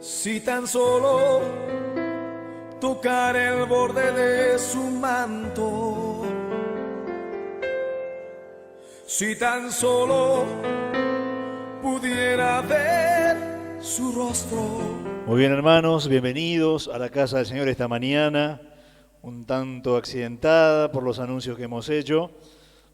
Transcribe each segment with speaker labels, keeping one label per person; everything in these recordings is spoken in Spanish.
Speaker 1: Si tan solo tocar el borde de su manto, si tan solo pudiera ver su rostro.
Speaker 2: Muy bien, hermanos, bienvenidos a la casa del Señor esta mañana, un tanto accidentada por los anuncios que hemos hecho,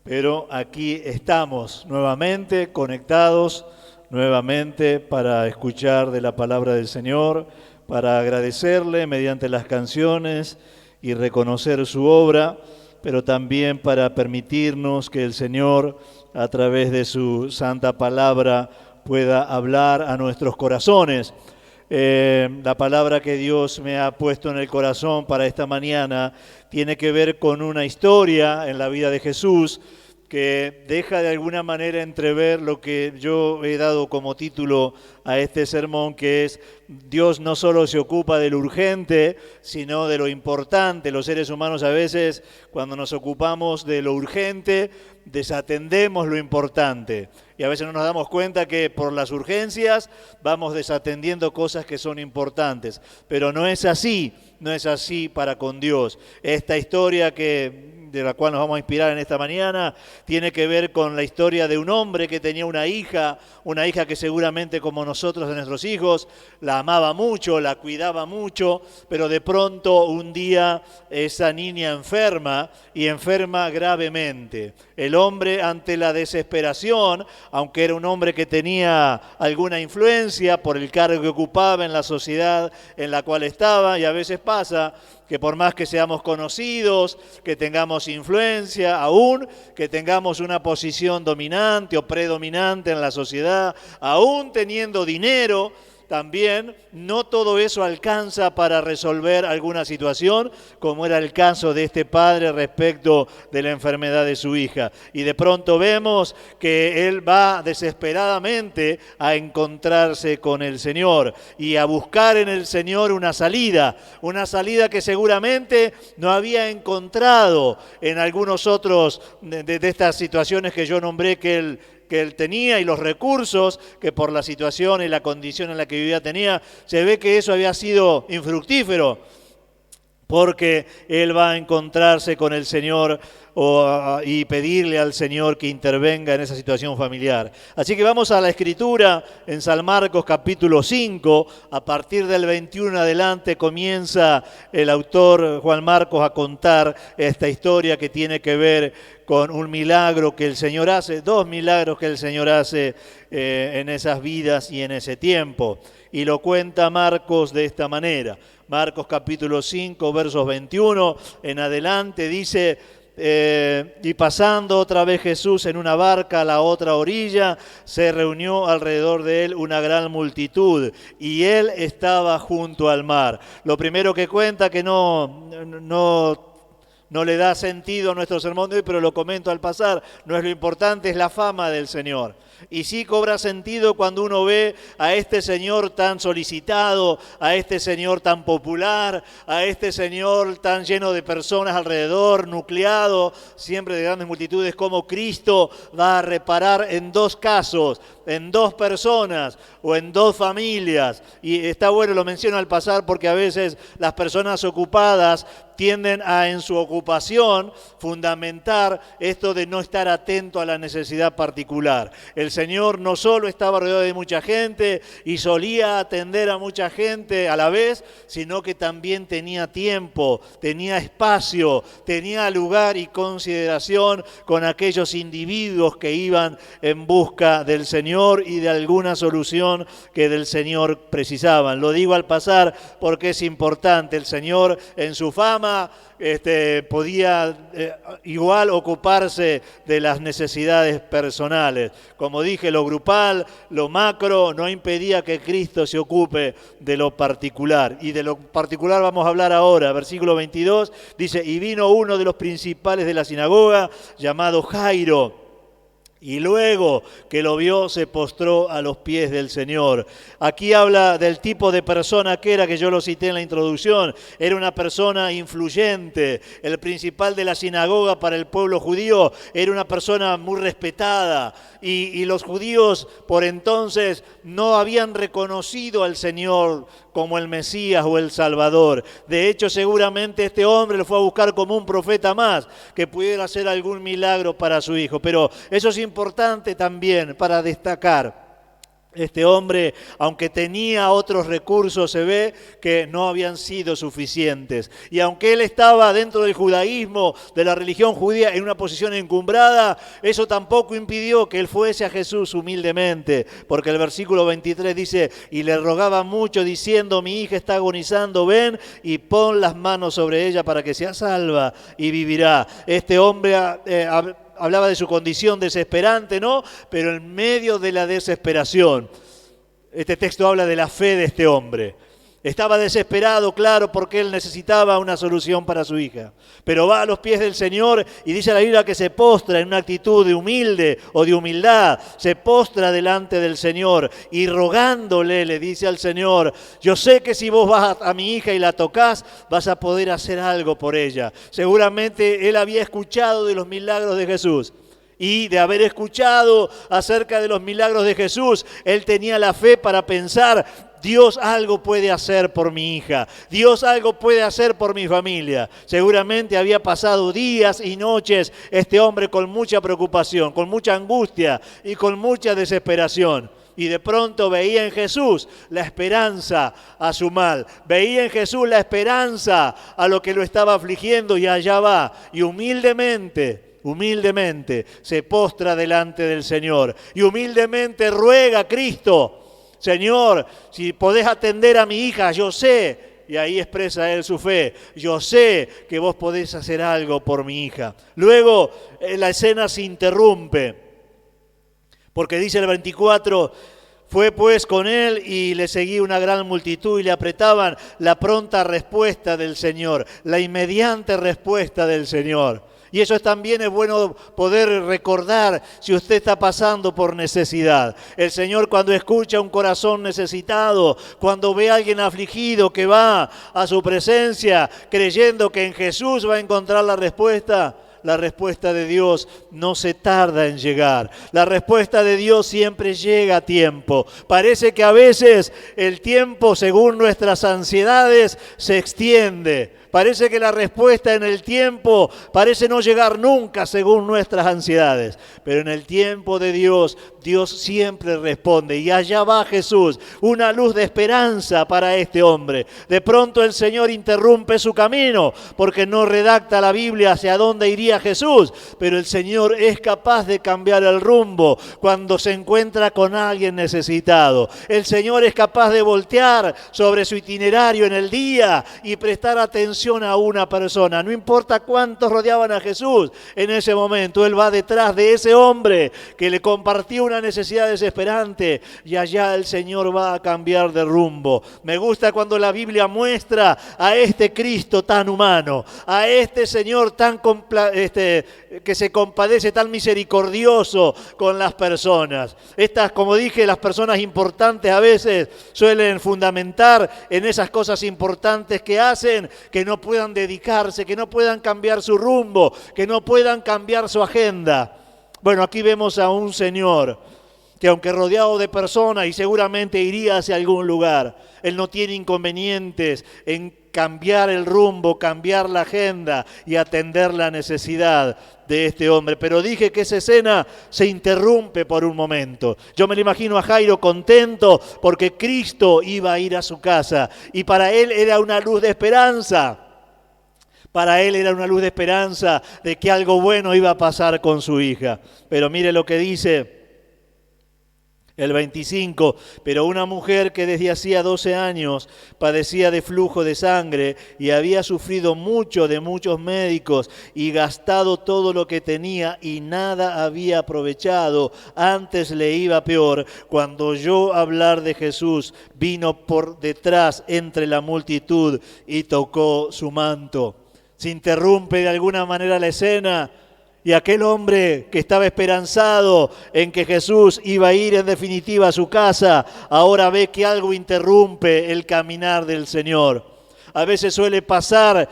Speaker 2: pero aquí estamos nuevamente conectados, nuevamente para escuchar de la palabra del Señor, para agradecerle mediante las canciones y reconocer su obra, pero también para permitirnos que el Señor, a través de su santa palabra, pueda hablar a nuestros corazones. La palabra que Dios me ha puesto en el corazón para esta mañana tiene que ver con una historia en la vida de Jesús que deja de alguna manera entrever lo que yo he dado como título a este sermón, que es: Dios no solo se ocupa de lo urgente, sino de lo importante. Los seres humanos a veces, cuando nos ocupamos de lo urgente, desatendemos lo importante. Y a veces no nos damos cuenta que por las urgencias vamos desatendiendo cosas que son importantes. Pero no es así para con Dios. Esta historia de la cual nos vamos a inspirar en esta mañana, tiene que ver con la historia de un hombre que tenía una hija que seguramente como nosotros de nuestros hijos, la amaba mucho, la cuidaba mucho, pero de pronto un día esa niña enferma y enferma gravemente. El hombre, ante la desesperación, aunque era un hombre que tenía alguna influencia por el cargo que ocupaba en la sociedad en la cual estaba, y a veces pasa que por más que seamos conocidos, que tengamos influencia, aún que tengamos una posición dominante o predominante en la sociedad, aún teniendo dinero, también no todo eso alcanza para resolver alguna situación, como era el caso de este padre respecto de la enfermedad de su hija. Y de pronto vemos que él va desesperadamente a encontrarse con el Señor y a buscar en el Señor una salida que seguramente no había encontrado en algunos otros de estas situaciones que yo nombré que él tenía, y los recursos que por la situación y la condición en la que vivía tenía. Se ve que eso había sido infructífero, porque él va a encontrarse con el Señor y pedirle al Señor que intervenga en esa situación familiar. Así que vamos a la Escritura en San Marcos capítulo 5, a partir del 21 adelante comienza el autor Juan Marcos a contar esta historia que tiene que ver con un milagro que el Señor hace, dos milagros que el Señor hace en esas vidas y en ese tiempo. Y lo cuenta Marcos de esta manera. Marcos capítulo 5, versos 21 en adelante dice: y pasando otra vez Jesús en una barca a la otra orilla, se reunió alrededor de él una gran multitud, y él estaba junto al mar. Lo primero que cuenta, que no le da sentido a nuestro sermón de hoy, pero lo comento al pasar, no es lo importante, es la fama del Señor. Y sí cobra sentido cuando uno ve a este Señor tan solicitado, a este Señor tan popular, a este Señor tan lleno de personas alrededor, nucleado, siempre de grandes multitudes, como Cristo va a reparar en dos casos, en dos personas o en dos familias. Y está bueno, lo menciono al pasar, porque a veces las personas ocupadas tienden a, en su ocupación, fundamentar esto de no estar atento a la necesidad particular. El Señor no solo estaba rodeado de mucha gente y solía atender a mucha gente a la vez, sino que también tenía tiempo, tenía espacio, tenía lugar y consideración con aquellos individuos que iban en busca del Señor y de alguna solución que del Señor precisaban. Lo digo al pasar porque es importante. El Señor, en su fama, podía igual ocuparse de las necesidades personales. Como dije, lo grupal, lo macro, no impedía que Cristo se ocupe de lo particular. Y de lo particular vamos a hablar ahora. Versículo 22 dice: y vino uno de los principales de la sinagoga, llamado Jairo, Y luego que lo vio, se postró a los pies del Señor. Aquí habla del tipo de persona que era, que yo lo cité en la introducción. Era una persona influyente, el principal de la sinagoga para el pueblo judío. Era una persona muy respetada. Y los judíos por entonces no habían reconocido al Señor como el Mesías o el Salvador. De hecho, seguramente este hombre lo fue a buscar como un profeta más, que pudiera hacer algún milagro para su hijo. Pero eso es importante también para destacar. Este hombre, aunque tenía otros recursos, se ve que no habían sido suficientes. Y aunque él estaba dentro del judaísmo, de la religión judía, en una posición encumbrada, eso tampoco impidió que él fuese a Jesús humildemente. Porque el versículo 23 dice, y le rogaba mucho diciendo, mi hija está agonizando, ven y pon las manos sobre ella para que sea salva y vivirá. Este hombre hablaba de su condición desesperante, ¿no? Pero en medio de la desesperación, este texto habla de la fe de este hombre. Estaba desesperado, claro, porque él necesitaba una solución para su hija. Pero va a los pies del Señor y dice la Biblia que se postra en una actitud de humilde o de humildad. Se postra delante del Señor y rogándole, le dice al Señor, yo sé que si vos vas a mi hija y la tocás, vas a poder hacer algo por ella. Seguramente él había escuchado de los milagros de Jesús. Y de haber escuchado acerca de los milagros de Jesús, él tenía la fe para pensar, Dios algo puede hacer por mi hija, Dios algo puede hacer por mi familia. Seguramente había pasado días y noches este hombre con mucha preocupación, con mucha angustia y con mucha desesperación. Y de pronto veía en Jesús la esperanza a su mal. Veía en Jesús la esperanza a lo que lo estaba afligiendo y allá va. Y humildemente se postra delante del Señor. Y humildemente ruega a Cristo, Señor, si podés atender a mi hija, yo sé, y ahí expresa él su fe, yo sé que vos podés hacer algo por mi hija. Luego la escena se interrumpe, porque dice el 24, fue pues con él y le seguía una gran multitud y le apretaban la pronta respuesta del Señor, la inmediante respuesta del Señor. Y eso también es bueno poder recordar si usted está pasando por necesidad. El Señor cuando escucha un corazón necesitado, cuando ve a alguien afligido que va a su presencia creyendo que en Jesús va a encontrar la respuesta de Dios no se tarda en llegar. La respuesta de Dios siempre llega a tiempo. Parece que a veces el tiempo, según nuestras ansiedades, se extiende. Parece que la respuesta en el tiempo parece no llegar nunca según nuestras ansiedades. Pero en el tiempo de Dios, Dios siempre responde. Y allá va Jesús, una luz de esperanza para este hombre. De pronto el Señor interrumpe su camino porque no redacta la Biblia hacia dónde iría Jesús. Pero el Señor es capaz de cambiar el rumbo cuando se encuentra con alguien necesitado. El Señor es capaz de voltear sobre su itinerario en el día y prestar atención a una persona. No importa cuántos rodeaban a Jesús en ese momento, Él va detrás de ese hombre que le compartió una necesidad desesperante y allá el Señor va a cambiar de rumbo. Me gusta cuando la Biblia muestra a este Cristo tan humano, a este Señor tan que se compadece, tan misericordioso con las personas. Estas, como dije, las personas importantes a veces suelen fundamentar en esas cosas importantes que hacen, que no puedan dedicarse, que no puedan cambiar su rumbo, que no puedan cambiar su agenda. Bueno, aquí vemos a un Señor que aunque rodeado de personas y seguramente iría hacia algún lugar, Él no tiene inconvenientes en cambiar el rumbo, cambiar la agenda y atender la necesidad de este hombre. Pero dije que esa escena se interrumpe por un momento. Yo me lo imagino a Jairo contento porque Cristo iba a ir a su casa y para él era una luz de esperanza. Para él era una luz de esperanza de que algo bueno iba a pasar con su hija. Pero mire lo que dice el 25, pero una mujer que desde hacía 12 años padecía de flujo de sangre y había sufrido mucho de muchos médicos y gastado todo lo que tenía y nada había aprovechado, antes le iba peor, cuando oyó hablar de Jesús, vino por detrás entre la multitud y tocó su manto. Se interrumpe de alguna manera la escena Y aquel hombre que estaba esperanzado en que Jesús iba a ir en definitiva a su casa, ahora ve que algo interrumpe el caminar del Señor. A veces suele pasar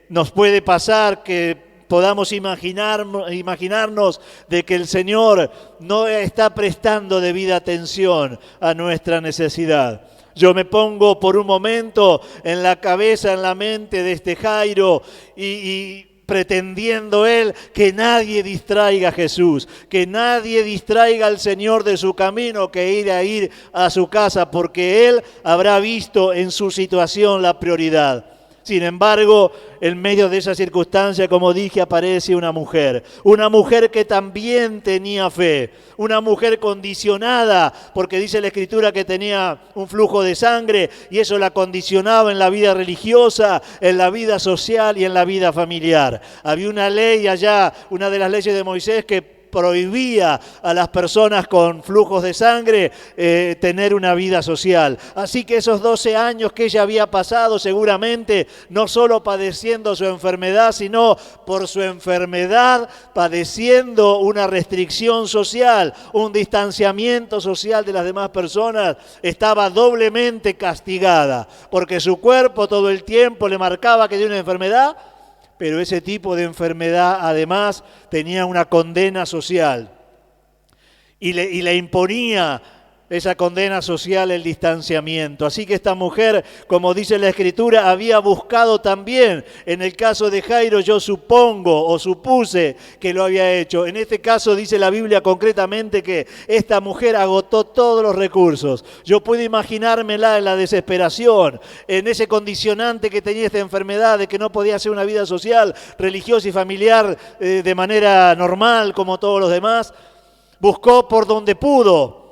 Speaker 2: nos puede pasar que podamos imaginarnos de que el Señor no está prestando debida atención a nuestra necesidad. Yo me pongo por un momento en la cabeza, en la mente de este Jairo y pretendiendo él que nadie distraiga a Jesús, que nadie distraiga al Señor de su camino, que ir a su casa, porque él habrá visto en su situación la prioridad. Sin embargo, en medio de esa circunstancia, como dije, aparece una mujer que también tenía fe, una mujer condicionada, porque dice la Escritura que tenía un flujo de sangre y eso la condicionaba en la vida religiosa, en la vida social y en la vida familiar. Había una ley allá, una de las leyes de Moisés que prohibía a las personas con flujos de sangre tener una vida social. Así que esos 12 años que ella había pasado seguramente, no solo padeciendo su enfermedad, sino por su enfermedad padeciendo una restricción social, un distanciamiento social de las demás personas, estaba doblemente castigada, porque su cuerpo todo el tiempo le marcaba que tenía una enfermedad, pero ese tipo de enfermedad además tenía una condena social y le imponía esa condena social el distanciamiento. Así que esta mujer, como dice la Escritura, había buscado también, en el caso de Jairo yo supongo o supuse que lo había hecho. En este caso dice la Biblia concretamente que esta mujer agotó todos los recursos. Yo puedo imaginármela en la desesperación, en ese condicionante que tenía esta enfermedad de que no podía hacer una vida social, religiosa y familiar de manera normal como todos los demás. Buscó por donde pudo.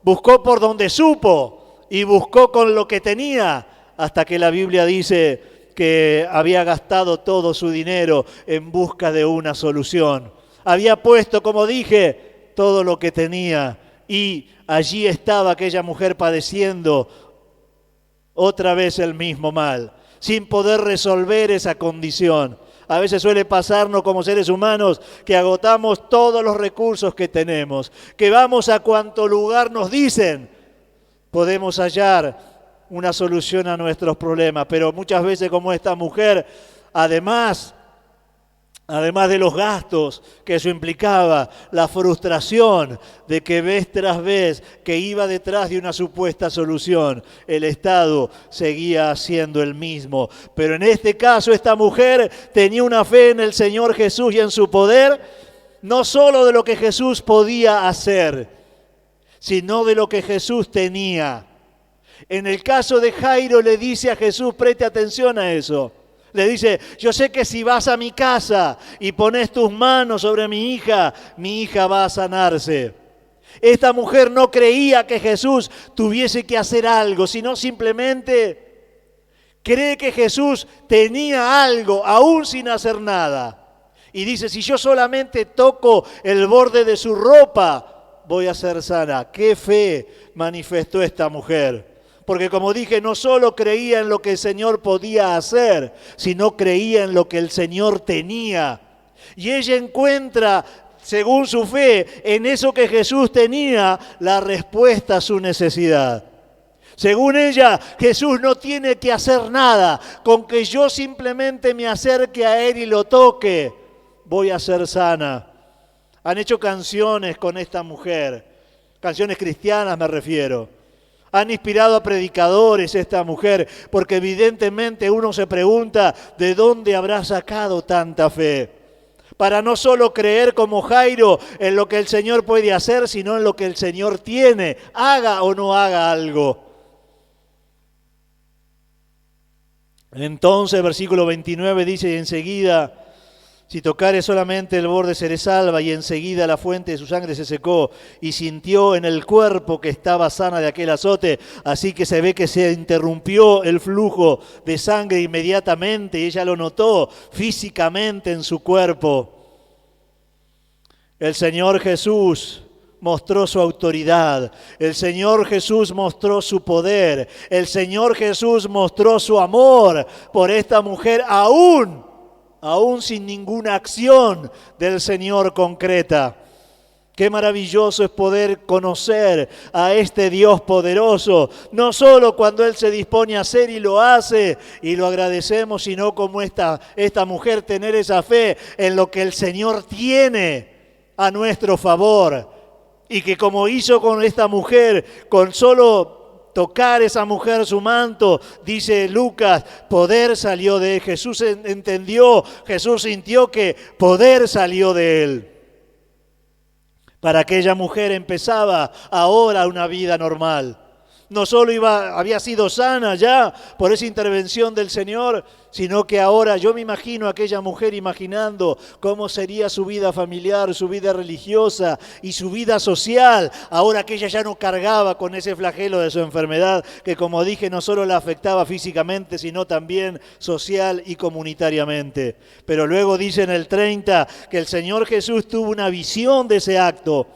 Speaker 2: Buscó por donde supo y buscó con lo que tenía, hasta que la Biblia dice que había gastado todo su dinero en busca de una solución. Había puesto, como dije, todo lo que tenía y allí estaba aquella mujer padeciendo otra vez el mismo mal, sin poder resolver esa condición. A veces suele pasarnos como seres humanos que agotamos todos los recursos que tenemos, que vamos a cuanto lugar nos dicen, podemos hallar una solución a nuestros problemas, pero muchas veces como esta mujer, además de los gastos que eso implicaba, la frustración de que vez tras vez que iba detrás de una supuesta solución, el Estado seguía siendo el mismo. Pero en este caso esta mujer tenía una fe en el Señor Jesús y en su poder, no solo de lo que Jesús podía hacer, sino de lo que Jesús tenía. En el caso de Jairo le dice a Jesús, preste atención a eso. Le dice, yo sé que si vas a mi casa y pones tus manos sobre mi hija va a sanarse. Esta mujer no creía que Jesús tuviese que hacer algo, sino simplemente cree que Jesús tenía algo, aún sin hacer nada. Y dice, si yo solamente toco el borde de su ropa, voy a ser sana. ¿Qué fe manifestó esta mujer? Porque como dije, no solo creía en lo que el Señor podía hacer, sino creía en lo que el Señor tenía. Y ella encuentra, según su fe, en eso que Jesús tenía, la respuesta a su necesidad. Según ella, Jesús no tiene que hacer nada. Con que yo simplemente me acerque a Él y lo toque, voy a ser sana. Han hecho canciones con esta mujer, canciones cristianas me refiero. Han inspirado a predicadores esta mujer, porque evidentemente uno se pregunta de dónde habrá sacado tanta fe. Para no solo creer como Jairo en lo que el Señor puede hacer, sino en lo que el Señor tiene, haga o no haga algo. Entonces, versículo 29 dice, y enseguida, si tocare solamente el borde seré salva, y enseguida la fuente de su sangre se secó, y sintió en el cuerpo que estaba sana de aquel azote, así que se ve que se interrumpió el flujo de sangre inmediatamente, y ella lo notó físicamente en su cuerpo. El Señor Jesús mostró su autoridad, el Señor Jesús mostró su poder, el Señor Jesús mostró su amor por esta mujer aún aún sin ninguna acción del Señor concreta. Qué maravilloso es poder conocer a este Dios poderoso, no solo cuando Él se dispone a hacer y lo hace y lo agradecemos, sino como esta mujer tener esa fe en lo que el Señor tiene a nuestro favor. Y que como hizo con esta mujer, con solo tocar esa mujer su manto, dice Lucas, poder salió de él. Jesús entendió, Jesús sintió que poder salió de él. Para aquella mujer empezaba ahora una vida normal. No solo había sido sana ya por esa intervención del Señor, sino que ahora yo me imagino a aquella mujer imaginando cómo sería su vida familiar, su vida religiosa y su vida social. Ahora que ella ya no cargaba con ese flagelo de su enfermedad, que como dije no solo la afectaba físicamente, sino también social y comunitariamente. Pero luego dice en el 30 que el Señor Jesús tuvo una visión de ese acto,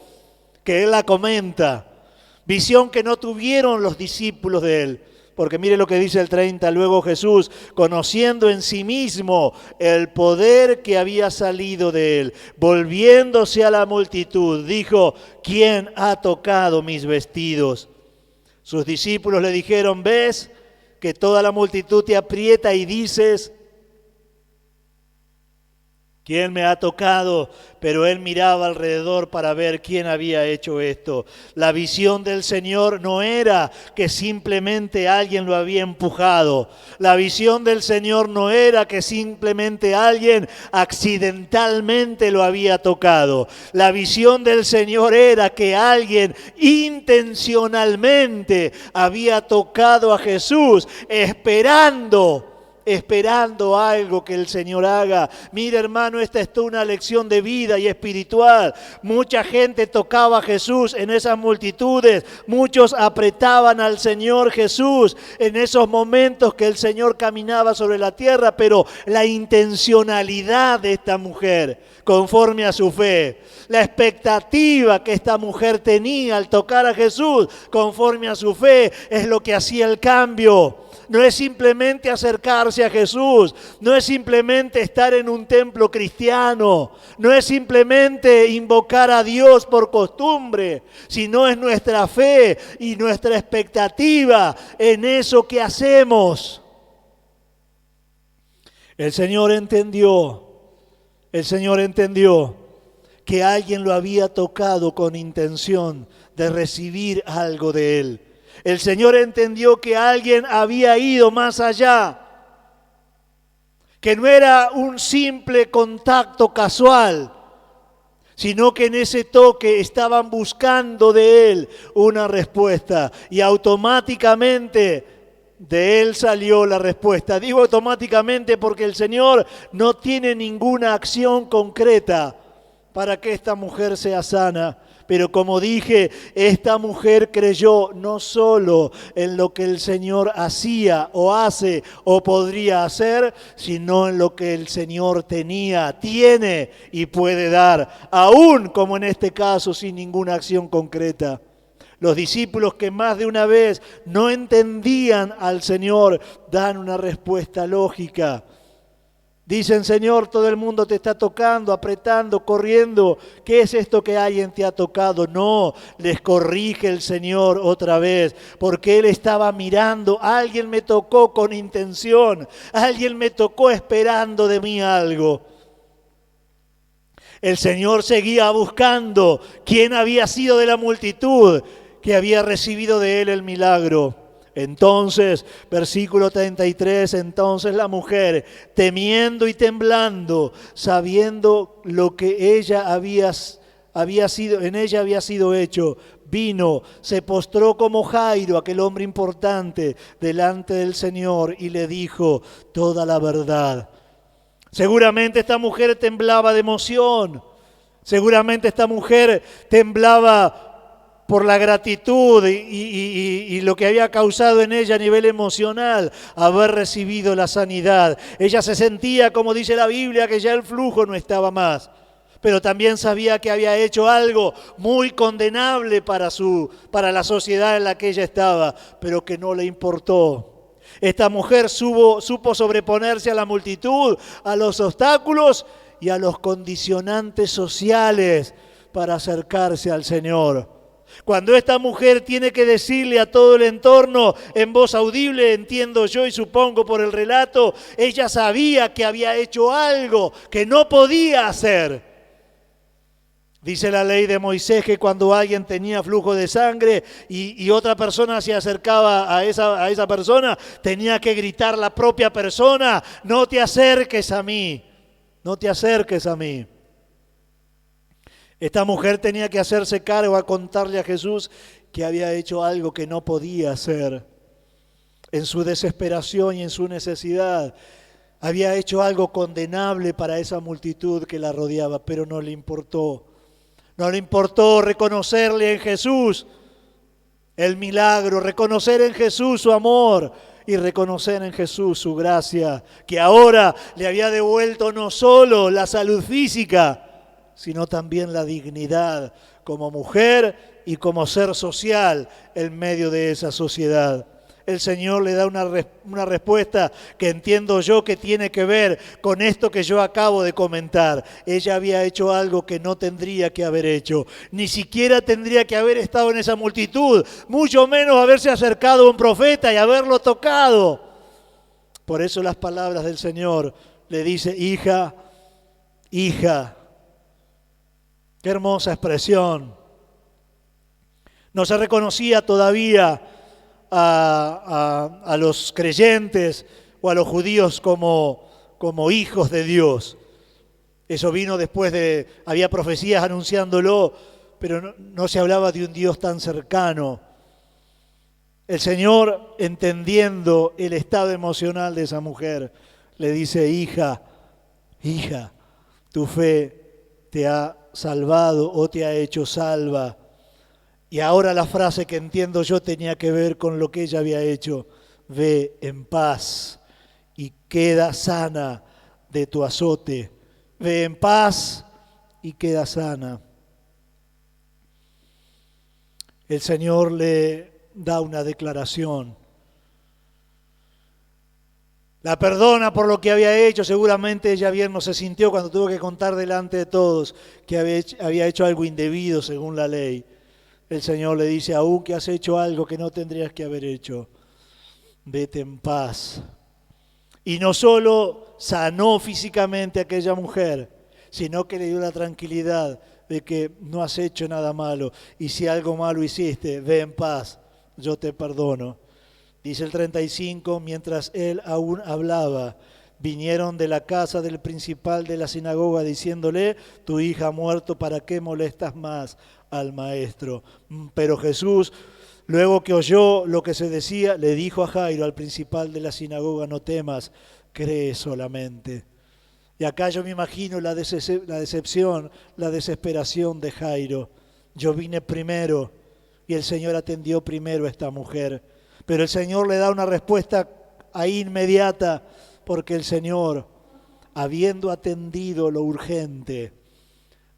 Speaker 2: que Él la comenta. Visión que no tuvieron los discípulos de Él. Porque mire lo que dice el 30, luego Jesús, conociendo en sí mismo el poder que había salido de Él, volviéndose a la multitud, dijo, ¿quién ha tocado mis vestidos? Sus discípulos le dijeron, ¿ves que toda la multitud te aprieta y dices, ¿quién me ha tocado? Pero él miraba alrededor para ver quién había hecho esto. La visión del Señor no era que simplemente alguien lo había empujado. La visión del Señor no era que simplemente alguien accidentalmente lo había tocado. La visión del Señor era que alguien intencionalmente había tocado a Jesús, esperando algo que el Señor haga. Mira, hermano, esta es toda una lección de vida y espiritual. Mucha gente tocaba a Jesús en esas multitudes. Muchos apretaban al Señor Jesús en esos momentos que el Señor caminaba sobre la tierra, pero la intencionalidad de esta mujer, conforme a su fe, la expectativa que esta mujer tenía al tocar a Jesús, conforme a su fe, es lo que hacía el cambio. No es simplemente acercarse a Jesús, no es simplemente estar en un templo cristiano, no es simplemente invocar a Dios por costumbre, sino es nuestra fe y nuestra expectativa en eso que hacemos. El Señor entendió que alguien lo había tocado con intención de recibir algo de Él. El Señor entendió que alguien había ido más allá, que no era un simple contacto casual, sino que en ese toque estaban buscando de Él una respuesta y automáticamente de Él salió la respuesta. Digo automáticamente porque el Señor no tiene ninguna acción concreta para que esta mujer sea sana. Pero como dije, esta mujer creyó no solo en lo que el Señor hacía o hace o podría hacer, sino en lo que el Señor tenía, tiene y puede dar, aún como en este caso sin ninguna acción concreta. Los discípulos que más de una vez no entendían al Señor dan una respuesta lógica. Dicen, Señor, todo el mundo te está tocando, apretando, corriendo. ¿Qué es esto que alguien te ha tocado? No, les corrige el Señor otra vez, porque Él estaba mirando. Alguien me tocó con intención, alguien me tocó esperando de mí algo. El Señor seguía buscando quién había sido de la multitud que había recibido de Él el milagro. Entonces, versículo 33, entonces la mujer, temiendo y temblando, sabiendo lo que en ella había sido hecho, vino, se postró como Jairo, aquel hombre importante, delante del Señor y le dijo toda la verdad. Seguramente esta mujer temblaba de emoción, seguramente esta mujer temblaba por la gratitud y lo que había causado en ella a nivel emocional haber recibido la sanidad. Ella se sentía, como dice la Biblia, que ya el flujo no estaba más, pero también sabía que había hecho algo muy condenable para la sociedad en la que ella estaba, pero que no le importó. Esta mujer supo sobreponerse a la multitud, a los obstáculos y a los condicionantes sociales para acercarse al Señor. Cuando esta mujer tiene que decirle a todo el entorno en voz audible, entiendo yo y supongo por el relato, ella sabía que había hecho algo que no podía hacer. Dice la ley de Moisés que cuando alguien tenía flujo de sangre y otra persona se acercaba a esa persona, tenía que gritar la propia persona, no te acerques a mí, no te acerques a mí. Esta mujer tenía que hacerse cargo a contarle a Jesús que había hecho algo que no podía hacer. En su desesperación y en su necesidad, había hecho algo condenable para esa multitud que la rodeaba, pero no le importó. No le importó reconocerle en Jesús el milagro, reconocer en Jesús su amor y reconocer en Jesús su gracia, que ahora le había devuelto no solo la salud física, sino también la dignidad como mujer y como ser social en medio de esa sociedad. El Señor le da una respuesta que entiendo yo que tiene que ver con esto que yo acabo de comentar. Ella había hecho algo que no tendría que haber hecho. Ni siquiera tendría que haber estado en esa multitud, mucho menos haberse acercado a un profeta y haberlo tocado. Por eso las palabras del Señor le dice, hija, hija. Qué hermosa expresión. No se reconocía todavía a los creyentes o a los judíos como hijos de Dios. Eso vino después había profecías anunciándolo, pero no se hablaba de un Dios tan cercano. El Señor, entendiendo el estado emocional de esa mujer, le dice, hija, hija, tu fe te ha salvado o te ha hecho salva. Y ahora la frase que entiendo yo tenía que ver con lo que ella había hecho. Ve en paz y queda sana de tu azote. Ve en paz y queda sana. El Señor le da una declaración. La perdona por lo que había hecho. Seguramente ella bien no se sintió cuando tuvo que contar delante de todos que había hecho algo indebido según la ley. El Señor le dice, aún que has hecho algo que no tendrías que haber hecho, vete en paz. Y no solo sanó físicamente a aquella mujer, sino que le dio la tranquilidad de que no has hecho nada malo. Y si algo malo hiciste, ve en paz, yo te perdono. Dice el 35, mientras él aún hablaba, vinieron de la casa del principal de la sinagoga diciéndole, tu hija ha muerto, ¿para qué molestas más al maestro? Pero Jesús, luego que oyó lo que se decía, le dijo a Jairo, al principal de la sinagoga, no temas, cree solamente. Y acá yo me imagino la decepción, la desesperación de Jairo. Yo vine primero y el Señor atendió primero a esta mujer. Pero el Señor le da una respuesta ahí inmediata, porque el Señor, habiendo atendido lo urgente,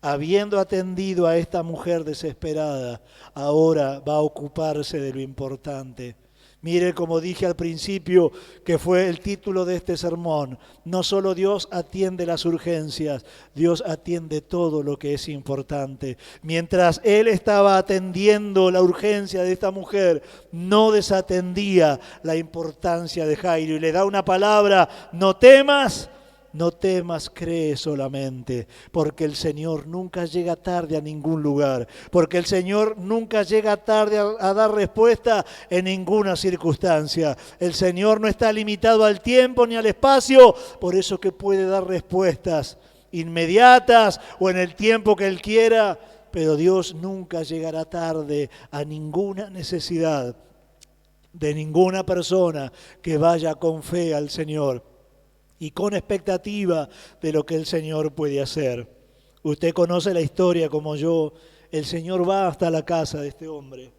Speaker 2: habiendo atendido a esta mujer desesperada, ahora va a ocuparse de lo importante. Mire, como dije al principio, que fue el título de este sermón, no solo Dios atiende las urgencias, Dios atiende todo lo que es importante. Mientras Él estaba atendiendo la urgencia de esta mujer, no desatendía la importancia de Jairo y le da una palabra, no temas. No temas, cree solamente, porque el Señor nunca llega tarde a ningún lugar, porque el Señor nunca llega tarde a dar respuesta en ninguna circunstancia. El Señor no está limitado al tiempo ni al espacio, por eso que puede dar respuestas inmediatas o en el tiempo que Él quiera, pero Dios nunca llegará tarde a ninguna necesidad de ninguna persona que vaya con fe al Señor y con expectativa de lo que el Señor puede hacer. Usted conoce la historia como yo. El Señor va hasta la casa de este hombre.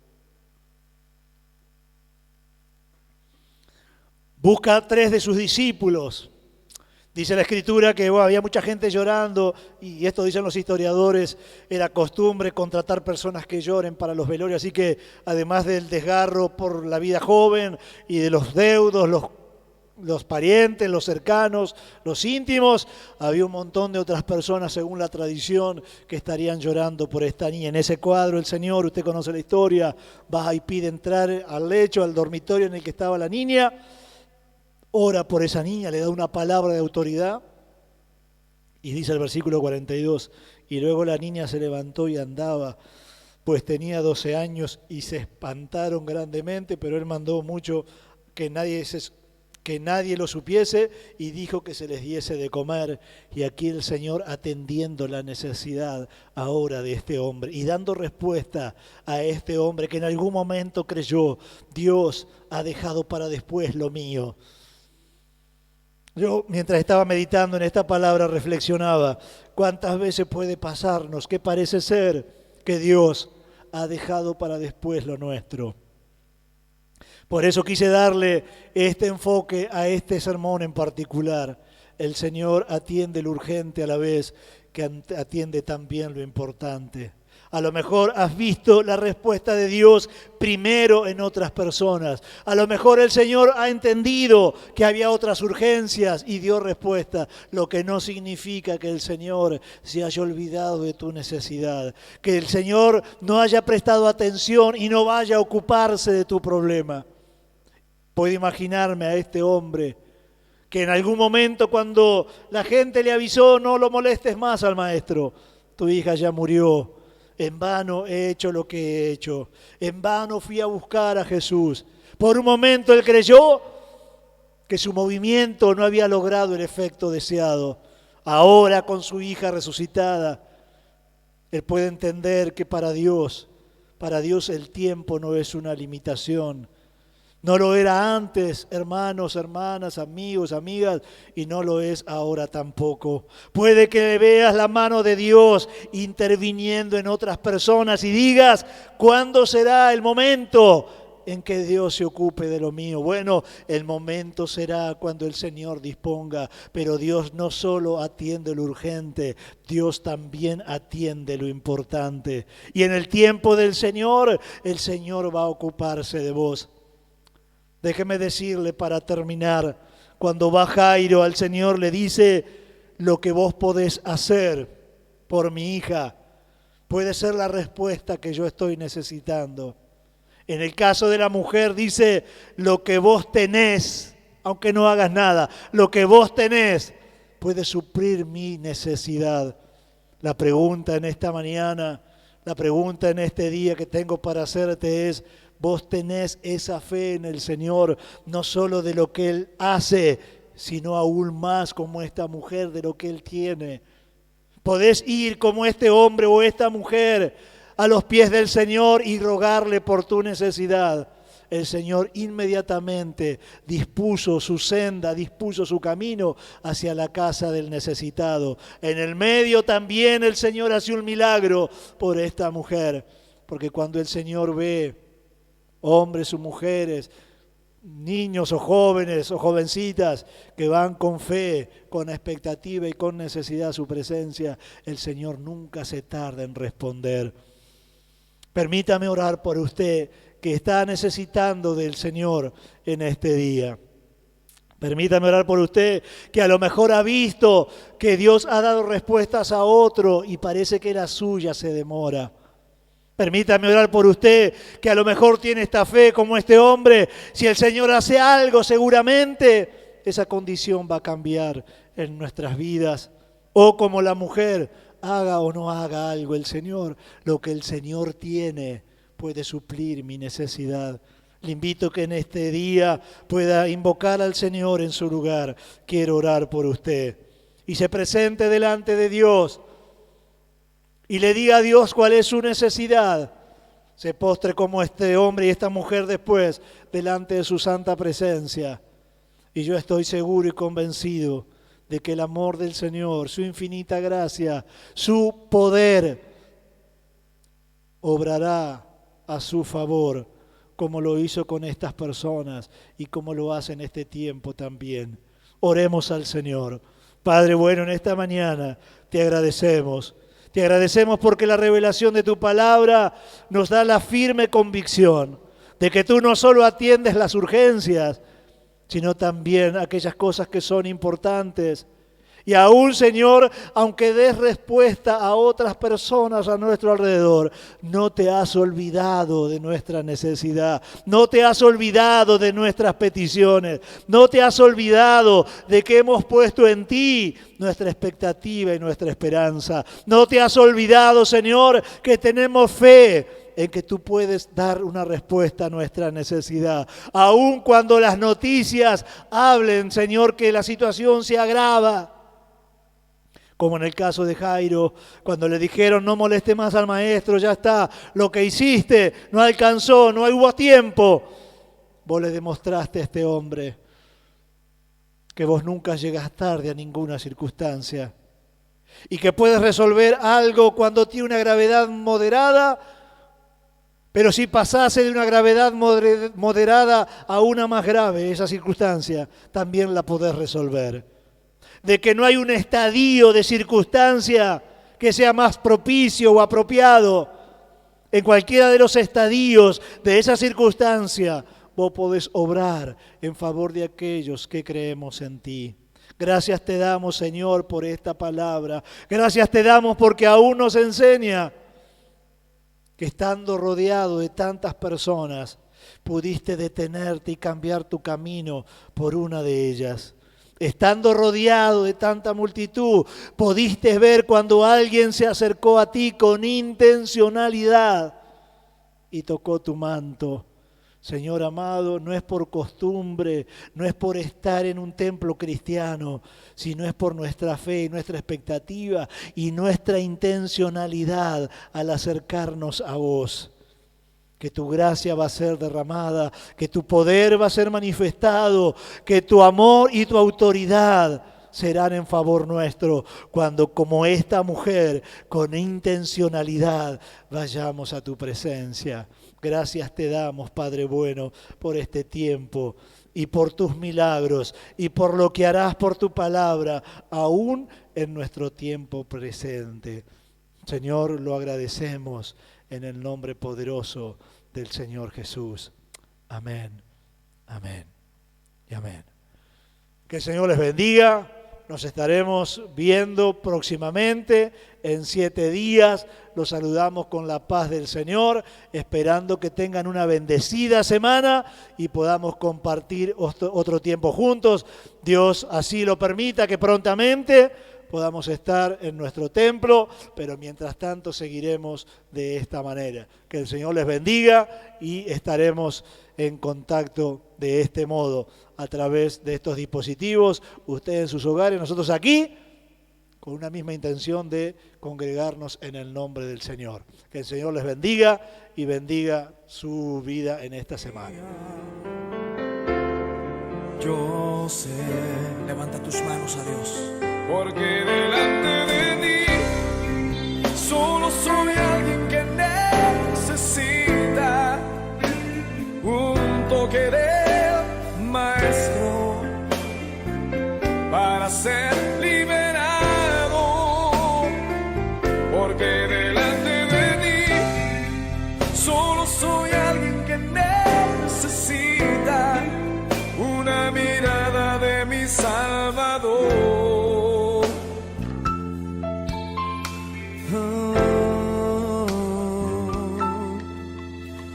Speaker 2: Busca a 3 de sus discípulos. Dice la Escritura que había mucha gente llorando, y esto dicen los historiadores, era costumbre contratar personas que lloren para los velorios, así que además del desgarro por la vida joven y de los deudos, los parientes, los cercanos, los íntimos, había un montón de otras personas, según la tradición, que estarían llorando por esta niña. En ese cuadro el Señor, usted conoce la historia, va y pide entrar al lecho, al dormitorio en el que estaba la niña, ora por esa niña, le da una palabra de autoridad, y dice el versículo 42, y luego la niña se levantó y andaba, pues tenía 12 años, y se espantaron grandemente, pero él mandó mucho que nadie lo supiese, y dijo que se les diese de comer. Y aquí el Señor atendiendo la necesidad ahora de este hombre y dando respuesta a este hombre que en algún momento creyó: Dios ha dejado para después lo mío. Yo, mientras estaba meditando en esta palabra, reflexionaba: ¿cuántas veces puede pasarnos que parece ser que Dios ha dejado para después lo nuestro? Por eso quise darle este enfoque a este sermón en particular. El Señor atiende lo urgente a la vez que atiende también lo importante. A lo mejor has visto la respuesta de Dios primero en otras personas. A lo mejor el Señor ha entendido que había otras urgencias y dio respuesta, lo que no significa que el Señor se haya olvidado de tu necesidad, que el Señor no haya prestado atención y no vaya a ocuparse de tu problema. Puedo imaginarme a este hombre que en algún momento, cuando la gente le avisó: no lo molestes más al maestro, tu hija ya murió, en vano he hecho lo que he hecho, en vano fui a buscar a Jesús. Por un momento él creyó que su movimiento no había logrado el efecto deseado. Ahora, con su hija resucitada, él puede entender que para Dios el tiempo no es una limitación. No lo era antes, hermanos, hermanas, amigos, amigas, y no lo es ahora tampoco. Puede que veas la mano de Dios interviniendo en otras personas y digas: ¿cuándo será el momento en que Dios se ocupe de lo mío? Bueno, el momento será cuando el Señor disponga, pero Dios no solo atiende lo urgente, Dios también atiende lo importante. Y en el tiempo del Señor, el Señor va a ocuparse de vos. Déjeme decirle para terminar, cuando va Jairo al Señor le dice: lo que vos podés hacer por mi hija puede ser la respuesta que yo estoy necesitando. En el caso de la mujer dice: lo que vos tenés, aunque no hagas nada, lo que vos tenés puede suplir mi necesidad. La pregunta en esta mañana, la pregunta en este día que tengo para hacerte es: ¿vos tenés esa fe en el Señor, no solo de lo que Él hace, sino aún más como esta mujer de lo que Él tiene? ¿Podés ir como este hombre o esta mujer a los pies del Señor y rogarle por tu necesidad? El Señor inmediatamente dispuso su senda, dispuso su camino hacia la casa del necesitado. En el medio también el Señor hace un milagro por esta mujer, porque cuando el Señor ve hombres o mujeres, niños o jóvenes o jovencitas que van con fe, con expectativa y con necesidad a su presencia, el Señor nunca se tarda en responder. Permítame orar por usted que está necesitando del Señor en este día. Permítame orar por usted que a lo mejor ha visto que Dios ha dado respuestas a otro y parece que la suya se demora. Permítame orar por usted que a lo mejor tiene esta fe como este hombre. Si el Señor hace algo, seguramente esa condición va a cambiar en nuestras vidas. O como la mujer, haga o no haga algo el Señor, lo que el Señor tiene puede suplir mi necesidad. Le invito que en este día pueda invocar al Señor en su lugar. Quiero orar por usted. Y se presente delante de Dios y le diga a Dios cuál es su necesidad. Se postre como este hombre y esta mujer después delante de su santa presencia. Y yo estoy seguro y convencido de que el amor del Señor, su infinita gracia, su poder, obrará a su favor, como lo hizo con estas personas y como lo hace en este tiempo también. Oremos al Señor. Padre bueno, en esta mañana te agradecemos. Te agradecemos porque la revelación de tu palabra nos da la firme convicción de que tú no solo atiendes las urgencias, sino también aquellas cosas que son importantes. Y aún, Señor, aunque des respuesta a otras personas a nuestro alrededor, no te has olvidado de nuestra necesidad, no te has olvidado de nuestras peticiones, no te has olvidado de que hemos puesto en ti nuestra expectativa y nuestra esperanza. No te has olvidado, Señor, que tenemos fe en que tú puedes dar una respuesta a nuestra necesidad. Aun cuando las noticias hablen, Señor, que la situación se agrava, como en el caso de Jairo, cuando le dijeron no moleste más al maestro, ya está, lo que hiciste no alcanzó, no hubo tiempo. Vos le demostraste a este hombre que vos nunca llegas tarde a ninguna circunstancia y que puedes resolver algo cuando tiene una gravedad moderada, pero si pasase de una gravedad moderada a una más grave, esa circunstancia también la podés resolver. De que no hay un estadio de circunstancia que sea más propicio o apropiado. En cualquiera de los estadios de esa circunstancia, vos podés obrar en favor de aquellos que creemos en ti. Gracias te damos, Señor, por esta palabra. Gracias te damos porque aún nos enseña que estando rodeado de tantas personas, pudiste detenerte y cambiar tu camino por una de ellas. Estando rodeado de tanta multitud, pudiste ver cuando alguien se acercó a ti con intencionalidad y tocó tu manto. Señor amado, no es por costumbre, no es por estar en un templo cristiano, sino es por nuestra fe y nuestra expectativa y nuestra intencionalidad al acercarnos a vos. Que tu gracia va a ser derramada, que tu poder va a ser manifestado, que tu amor y tu autoridad serán en favor nuestro cuando, como esta mujer, con intencionalidad vayamos a tu presencia. Gracias te damos, Padre bueno, por este tiempo y por tus milagros y por lo que harás por tu palabra, aún en nuestro tiempo presente. Señor, lo agradecemos en el nombre poderoso del Señor Jesús. Amén, amén y amén. Que el Señor les bendiga. Nos estaremos viendo próximamente en 7 días. Los saludamos con la paz del Señor, esperando que tengan una bendecida semana y podamos compartir otro tiempo juntos. Dios así lo permita, que prontamente podamos estar en nuestro templo, pero mientras tanto seguiremos de esta manera. Que el Señor les bendiga y estaremos en contacto de este modo, a través de estos dispositivos, ustedes en sus hogares, nosotros aquí, con una misma intención de congregarnos en el nombre del Señor. Que el Señor les bendiga y bendiga su vida en esta semana.
Speaker 1: Yo sé,
Speaker 3: Levanta tus manos a Dios.
Speaker 1: porque delante de ti solo soy alguien que necesita un toque del Maestro para ser liberado, porque delante de ti solo soy alguien que necesita una mirada de mi Salvador.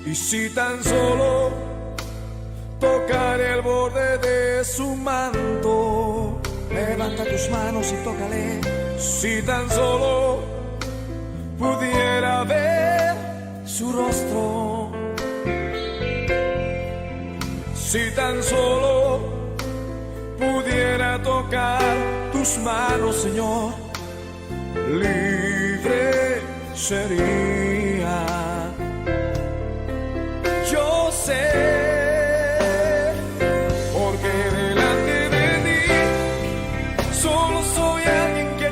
Speaker 1: Y si tan solo tocar el borde de su manto,
Speaker 3: Levanta tus manos y tócale.
Speaker 1: si tan solo pudiera ver su rostro, si tan solo pudiera tocar tus manos, Señor, libre sería. Yo sé, porque delante de ti solo soy alguien que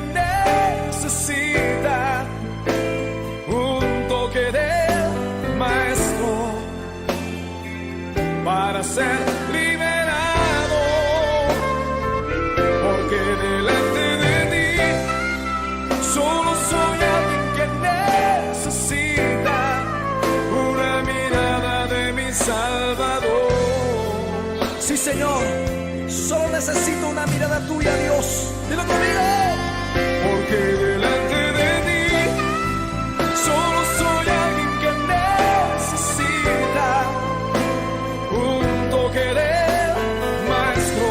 Speaker 1: necesita un toque del Maestro para ser liberado, porque delante de
Speaker 3: Sí, Señor, solo necesito una mirada tuya, Dios. Dilo conmigo.
Speaker 1: Porque delante de ti solo soy alguien que necesita un toque del Maestro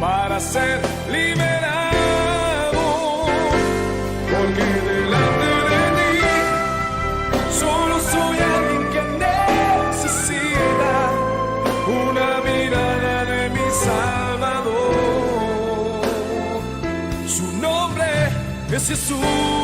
Speaker 1: para ser liberado. Porque delante de ti solo soy alguien que necesita una mirada de mi Salvador. Su nombre es Jesús.